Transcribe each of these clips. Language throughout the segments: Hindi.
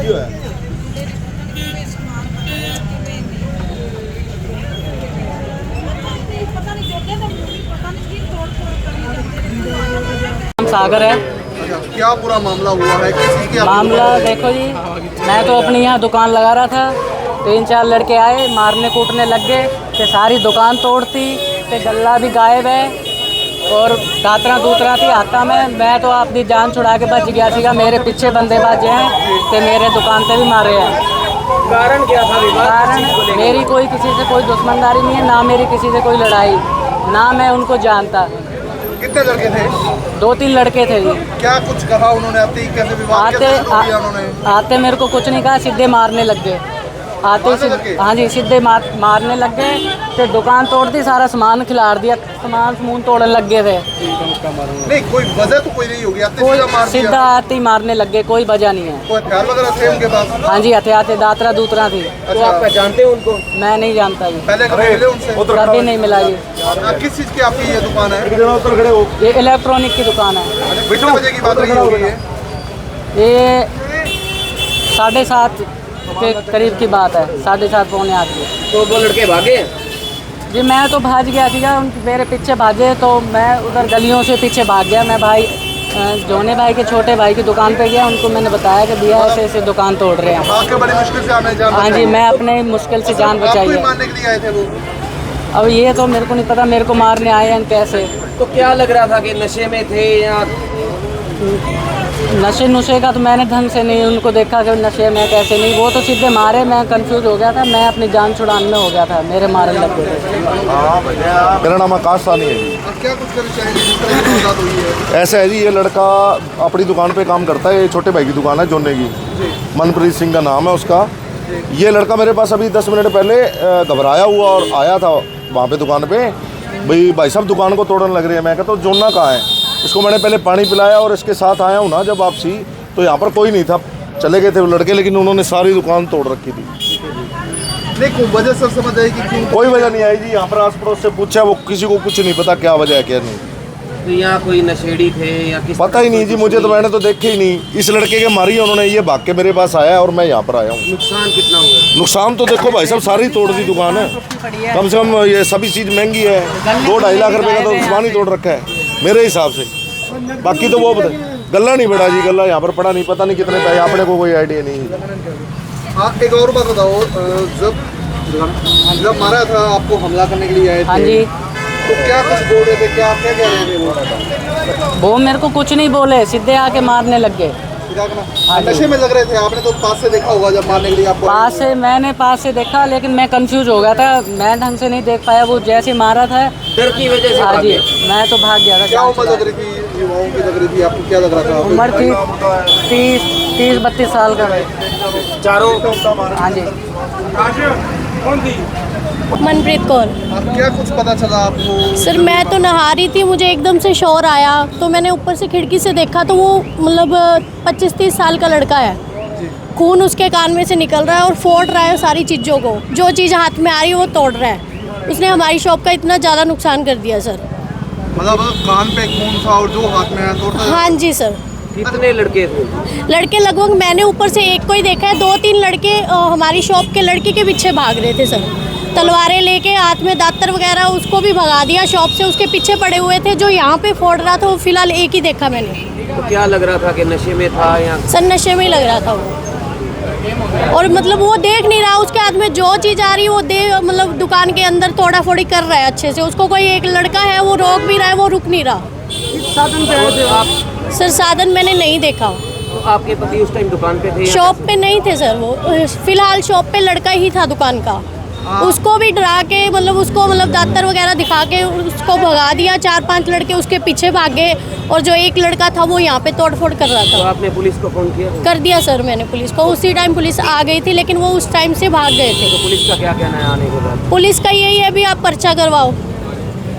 की होया? सागर है। क्या पूरा मामला हुआ है? किसी की मामला देखो जी, मैं तो अपनी यहाँ दुकान लगा रहा था, 3-4 लड़के आए, मारने कूटने लग गए, तो सारी दुकान तोड़ती, तो गल्ला भी गायब है और दातरा दूतरा थी हाथा में। मैं तो अपनी जान छुड़ा के बच गया सीगा। मेरे पीछे बंदे बाजे हैं तो मेरे दुकान पे भी मारे हैं। कारण क्या था? कारण मेरी कोई किसी से कोई दुश्मनदारी नहीं है, ना मेरी किसी से कोई लड़ाई, ना मैं उनको जानता। कितने लड़के थे? 2-3 लड़के थे जी। क्या कुछ कहा उन्होंने? आते ही कैसे विवाद कैसे शुरू किया उन्होंने? आते मेरे को कुछ नहीं कहा, सीधे मारने लग गए। हाँ जी, सीधे मारने लग गए, तो दुकान तोड़ दी, सारा सामान खिलाड़ दिया, सामान तोड़ने लग गए थे। नहीं, कोई वजह तो कोई नहीं होगी, कोई सीधा आते ही मारने लग गए, कोई वजह नहीं है। कोई हथियार वगैरह थे उनके पास? हाँ जी, हथियार थे, दातरा दूतरा थी। तो आप पहचानते हैं उनको? मैं नहीं जानता जी, पहले कभी मिले उनसे? कभी नहीं मिला जी। किस चीज़ की आपकी ये दुकान है? ये इलेक्ट्रॉनिक की दुकान है। कितने बजे की बात रही होगी ये 7:30 के करीब की बात है, 7:30 पौने 8 की। तो वो लड़के भागे? जी मैं तो भाग गया सीगा, मेरे पीछे भागे तो मैं उधर गलियों से पीछे भाग गया। मैं भाई जोने भाई के छोटे भाई की दुकान पे गया, उनको मैंने बताया कि भैया ऐसे ऐसे दुकान तोड़ रहे हैं। आपके बड़ी मुश्किल से आने जान? हाँ जी, मैं अपने मुश्किल से जान बचाई है। मारने के लिए आए थे वो? अब ये तो मेरे को नहीं पता, मेरे को मारने आए हैं कैसे। तो क्या लग रहा था कि नशे में थे या? नशे नुशे का तो मैंने ढंग से नहीं उनको देखा कि नशे में कैसे नहीं, वो तो सीधे मारे, मैं कंफ्यूज हो गया था, मैं अपनी जान छुड़ाने में हो गया था, मेरे मारने लग गए थे। मेरा नाम आकाश सानी है जी। क्या कुछ करना चाहिए जिस तरह की बात हुई है? ऐसा है जी, ये लड़का अपनी दुकान पे काम करता है, ये छोटे भाई की दुकान है जोने की, मनप्रीत सिंह का नाम है उसका। ये लड़का मेरे पास अभी 10 मिनट पहले घबराया हुआ और आया था वहाँ पे दुकान पे, भाई साहब दुकान को तोड़ने लग रहे हैं। मैं कहता हूँ जोना कहाँ है? इसको मैंने पहले पानी पिलाया और इसके साथ आया हूँ ना जब वापसी, तो यहाँ पर कोई नहीं था, चले गए थे वो लड़के, लेकिन उन्होंने सारी दुकान तोड़ रखी थी। नहीं, कोई वजह सर समझ आई कि क्यों? कोई वजह नहीं आई जी, यहाँ पर आस पड़ोस से पूछा, वो किसी को कुछ नहीं पता क्या वजह है क्या नहीं। तो यहाँ कोई नशेड़ी थे या किस? पता ही नहीं जी मुझे, तो मैंने तो देखे ही नहीं। इस लड़के के मारी उन्होंने, ये भाग के मेरे पास आया और मैं यहाँ पर आया हूँ। नुकसान कितना हुआ? नुकसान तो देखो भाई साहब, सारी तोड़ दी दुकान है, कम से कम ये सभी चीज़ महंगी है, 2-2.5 लाख रुपए का तो सामान ही तोड़ रखा है मेरे हिसाब से। बाकी तो वो गल्ला नहीं बढ़ा जी, गल्ला यहाँ पर पड़ा नहीं, पता नहीं कितने पैसे, अपने को कोई आइडिया नहीं। हाँ, एक और बात बताओ, जब मारा था आपको हमला करने के लिए आए थे? हाँ जी। तो क्या कुछ बोल रहे थे? क्या क्या कह रहे थे वो मेरे को कुछ नहीं बोले, सीधे आके मारने लग गए। नशे में लग रहे थे? आपने तो पास से देखा होगा जब मारने के लिए आपको? मैंने पास से देखा, लेकिन मैं कंफ्यूज हो गया था, मैं ढंग से नहीं देख पाया। वो जैसे मारा था, डर की वजह से हाँ जी, भागे? मैं तो भाग गया था। क्या उम्र लग रही थी युवाओं की, लग रही थी आपको? क्या लग रहा था? उम्र थी 30-32 साल का। चारों? हाँ जी। मनप्रीत कौर। क्या कुछ पता चला आपको? सर मैं तो नहा रही थी, मुझे एकदम से शोर आया, तो मैंने ऊपर से खिड़की से देखा, तो वो मतलब 25-30 साल का लड़का है, खून उसके कान में से निकल रहा है और फोड़ रहा है सारी चीज़ों को, जो चीज़ हाथ में आ रही है वो तोड़ रहा है। उसने हमारी शॉप का इतना ज़्यादा नुकसान कर दिया सर। मतलब कान पे खून था और जो हाथ में आया तोड़ता? हाँ जी सर। कितने लड़के थे? लड़के लगभग मैंने ऊपर से एक को ही देखा है, 2-3 लड़के हमारी शॉप के लड़के के पीछे भाग रहे थे सर, तलवारें लेके, हाथ में दातर वगैरह, उसको भी भगा दिया शॉप से। उसके पीछे पड़े हुए थे, जो यहाँ पे फोड़ रहा था वो फिलहाल एक ही देखा मैंने। तो क्या लग रहा था कि नशे में था या? सर नशे में ही लग रहा था वो, और मतलब वो देख नहीं रहा, उसके हाथ में जो चीज़ आ रही है वो मतलब दुकान के अंदर तोड़ा फोड़ी कर रहा है अच्छे से। उसको कोई एक लड़का है, वो रोक भी रहा है, वो रुक नहीं रहा। साधन पे थे आप? सर साधन मैंने नहीं देखा। तो आपके पति उस टाइम दुकान पे थे? शॉप पे नहीं थे सर, वो फिलहाल शॉप पे लड़का ही था दुकान का। उसको भी डरा के, मतलब उसको मतलब दातर वगैरह दिखा के उसको भगा दिया। 4-5 लड़के उसके पीछे भागे और जो एक लड़का था वो यहाँ पे तोड़फोड़ कर रहा था। तो आपने पुलिस को फोन किया? कर दिया सर मैंने पुलिस को, उसी टाइम पुलिस आ गई थी, लेकिन वो उस टाइम से भाग गए थे। तो पुलिस का क्या कहना है आने के बाद? पुलिस का यही है भी आप पर्चा करवाओ।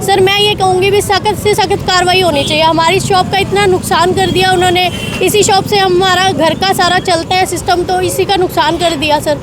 सर मैं ये कहूँगी भी सख्त से सख्त कार्रवाई होनी चाहिए। हमारी शॉप का इतना नुकसान कर दिया उन्होंने, इसी शॉप से हमारा घर का सारा चलता है सिस्टम, तो इसी का नुकसान कर दिया सर।